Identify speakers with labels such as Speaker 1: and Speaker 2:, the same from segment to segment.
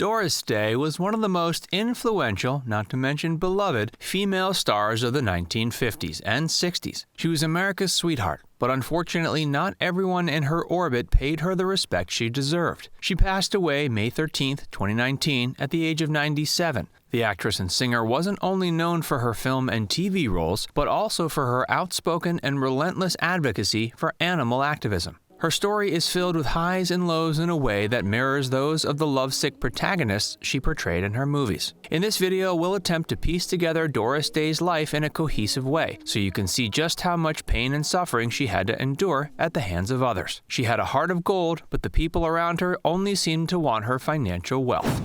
Speaker 1: Doris Day was one of the most influential, not to mention beloved, female stars of the 1950s and 60s. She was America's sweetheart, but unfortunately not everyone in her orbit paid her the respect she deserved. She passed away May 13, 2019, at the age of 97. The actress and singer wasn't only known for her film and TV roles, but also for her outspoken and relentless advocacy for animal activism. Her story is filled with highs and lows in a way that mirrors those of the lovesick protagonists she portrayed in her movies. In this video, we'll attempt to piece together Doris Day's life in a cohesive way, so you can see just how much pain and suffering she had to endure at the hands of others. She had a heart of gold, but the people around her only seemed to want her financial wealth.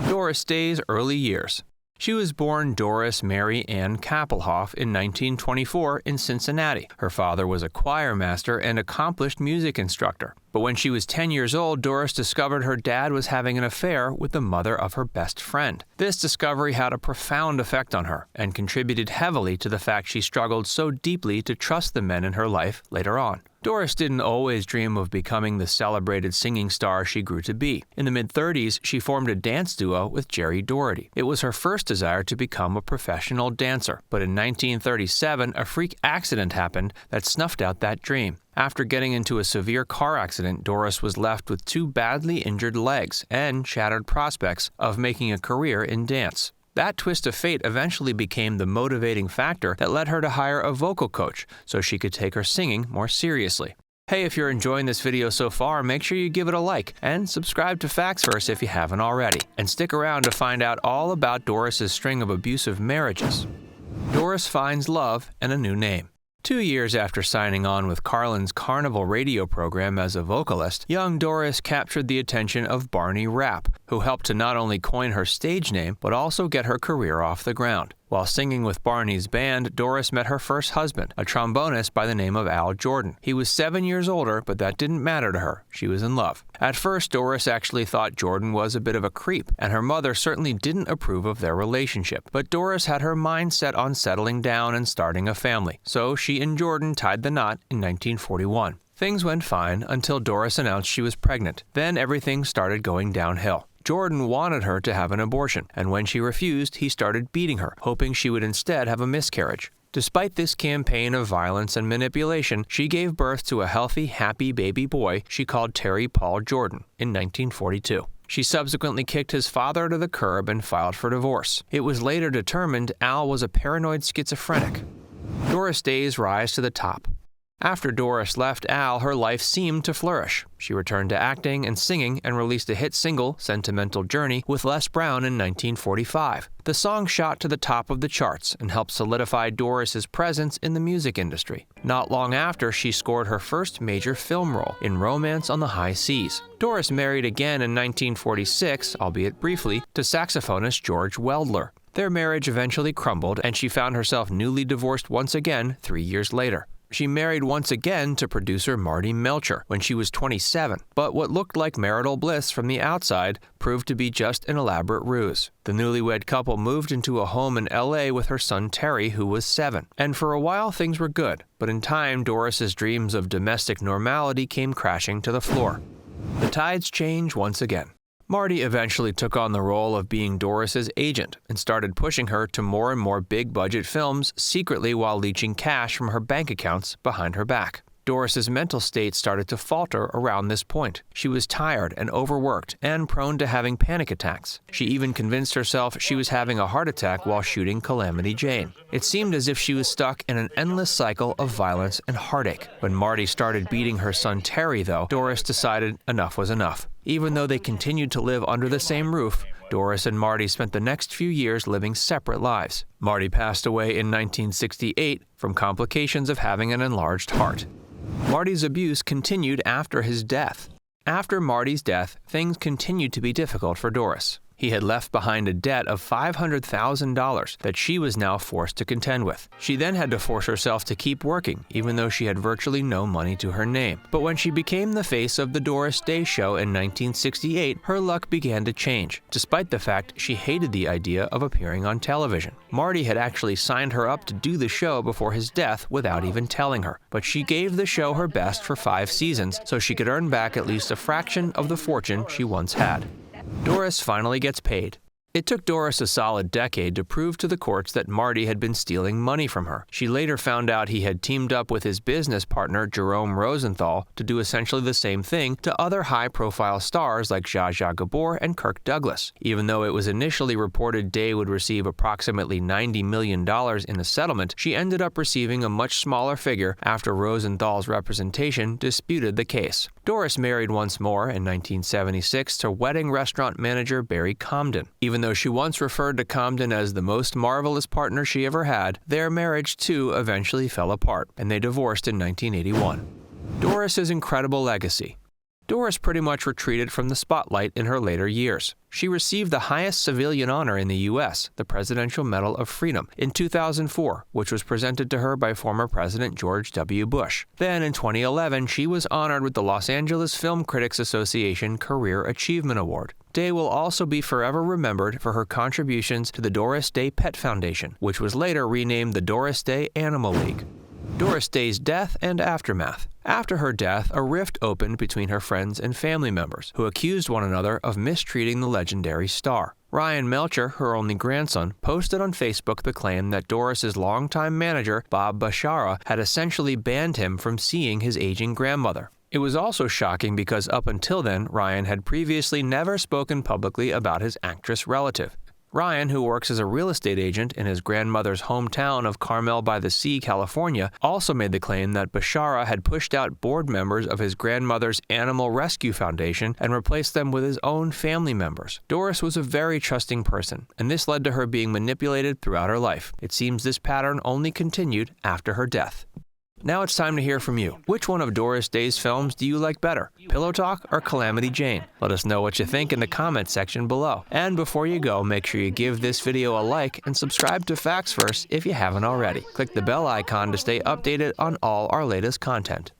Speaker 1: Doris Day's early years. She was born Doris Mary Ann Kappelhoff in 1924 in Cincinnati. Her father was a choir master and accomplished music instructor. But when she was 10 years old, Doris discovered her dad was having an affair with the mother of her best friend. This discovery had a profound effect on her and contributed heavily to the fact she struggled so deeply to trust the men in her life later on. Doris didn't always dream of becoming the celebrated singing star she grew to be. In the mid-30s, she formed a dance duo with Jerry Doherty. It was her first desire to become a professional dancer, but in 1937, a freak accident happened that snuffed out that dream. After getting into a severe car accident, Doris was left with 2 badly injured legs and shattered prospects of making a career in dance. That twist of fate eventually became the motivating factor that led her to hire a vocal coach so she could take her singing more seriously. Hey, if you're enjoying this video so far, make sure you give it a like and subscribe to Facts Verse if you haven't already. And stick around to find out all about Doris's string of abusive marriages. Doris finds love and a new name. 2 years after signing on with Carlin's Carnival radio program as a vocalist, young Doris captured the attention of Barney Rapp, who helped to not only coin her stage name, but also get her career off the ground. While singing with Barney's band, Doris met her first husband, a trombonist by the name of Al Jordan. He was 7 years older, but that didn't matter to her. She was in love. At first, Doris actually thought Jordan was a bit of a creep, and her mother certainly didn't approve of their relationship. But Doris had her mind set on settling down and starting a family, so she and Jordan tied the knot in 1941. Things went fine until Doris announced she was pregnant. Then everything started going downhill. Jordan wanted her to have an abortion, and when she refused, he started beating her, hoping she would instead have a miscarriage. Despite this campaign of violence and manipulation, she gave birth to a healthy, happy baby boy she called Terry Paul Jordan in 1942. She subsequently kicked his father to the curb and filed for divorce. It was later determined Al was a paranoid schizophrenic. Doris Day's rise to the top. After Doris left Al, her life seemed to flourish. She returned to acting and singing and released a hit single, Sentimental Journey, with Les Brown in 1945. The song shot to the top of the charts and helped solidify Doris's presence in the music industry. Not long after, she scored her first major film role in Romance on the High Seas. Doris married again in 1946, albeit briefly, to saxophonist George Weldler. Their marriage eventually crumbled, and she found herself newly divorced once again 3 years later. She married once again to producer Marty Melcher when she was 27, but what looked like marital bliss from the outside proved to be just an elaborate ruse. The newlywed couple moved into a home in LA with her son Terry, who was 7. And for a while things were good, but in time Doris's dreams of domestic normality came crashing to the floor. The tides change once again. Marty eventually took on the role of being Doris's agent and started pushing her to more and more big-budget films secretly while leeching cash from her bank accounts behind her back. Doris's mental state started to falter around this point. She was tired and overworked and prone to having panic attacks. She even convinced herself she was having a heart attack while shooting Calamity Jane. It seemed as if she was stuck in an endless cycle of violence and heartache. When Marty started beating her son Terry, though, Doris decided enough was enough. Even though they continued to live under the same roof, Doris and Marty spent the next few years living separate lives. Marty passed away in 1968 from complications of having an enlarged heart. Marty's abuse continued after his death. After Marty's death, things continued to be difficult for Doris. He had left behind a debt of $500,000 that she was now forced to contend with. She then had to force herself to keep working, even though she had virtually no money to her name. But when she became the face of the Doris Day Show in 1968, her luck began to change, despite the fact she hated the idea of appearing on television. Marty had actually signed her up to do the show before his death without even telling her. But she gave the show her best for 5 seasons so she could earn back at least a fraction of the fortune she once had. Doris finally gets paid. It took Doris a solid decade to prove to the courts that Marty had been stealing money from her. She later found out he had teamed up with his business partner Jerome Rosenthal to do essentially the same thing to other high-profile stars like Zsa Zsa Gabor and Kirk Douglas. Even though it was initially reported Day would receive approximately $90 million in a settlement, she ended up receiving a much smaller figure after Rosenthal's representation disputed the case. Doris married once more in 1976 to wedding restaurant manager Barry Comden. Even though she once referred to Comden as the most marvelous partner she ever had, their marriage too eventually fell apart, and they divorced in 1981. Doris's incredible legacy. Doris pretty much retreated from the spotlight in her later years. She received the highest civilian honor in the U.S., the Presidential Medal of Freedom, in 2004, which was presented to her by former President George W. Bush. Then, in 2011, she was honored with the Los Angeles Film Critics Association Career Achievement Award. Day will also be forever remembered for her contributions to the Doris Day Pet Foundation, which was later renamed the Doris Day Animal League. Doris Day's death and aftermath. After her death, a rift opened between her friends and family members, who accused one another of mistreating the legendary star. Ryan Melcher, her only grandson, posted on Facebook the claim that Doris's longtime manager, Bob Bashara, had essentially banned him from seeing his aging grandmother. It was also shocking because up until then, Ryan had previously never spoken publicly about his actress relative. Ryan, who works as a real estate agent in his grandmother's hometown of Carmel by the Sea, California, also made the claim that Bashara had pushed out board members of his grandmother's Animal Rescue Foundation and replaced them with his own family members. Doris was a very trusting person, and this led to her being manipulated throughout her life. It seems this pattern only continued after her death. Now it's time to hear from you. Which one of Doris Day's films do you like better, Pillow Talk or Calamity Jane? Let us know what you think in the comments section below. And before you go, make sure you give this video a like and subscribe to Facts First if you haven't already. Click the bell icon to stay updated on all our latest content.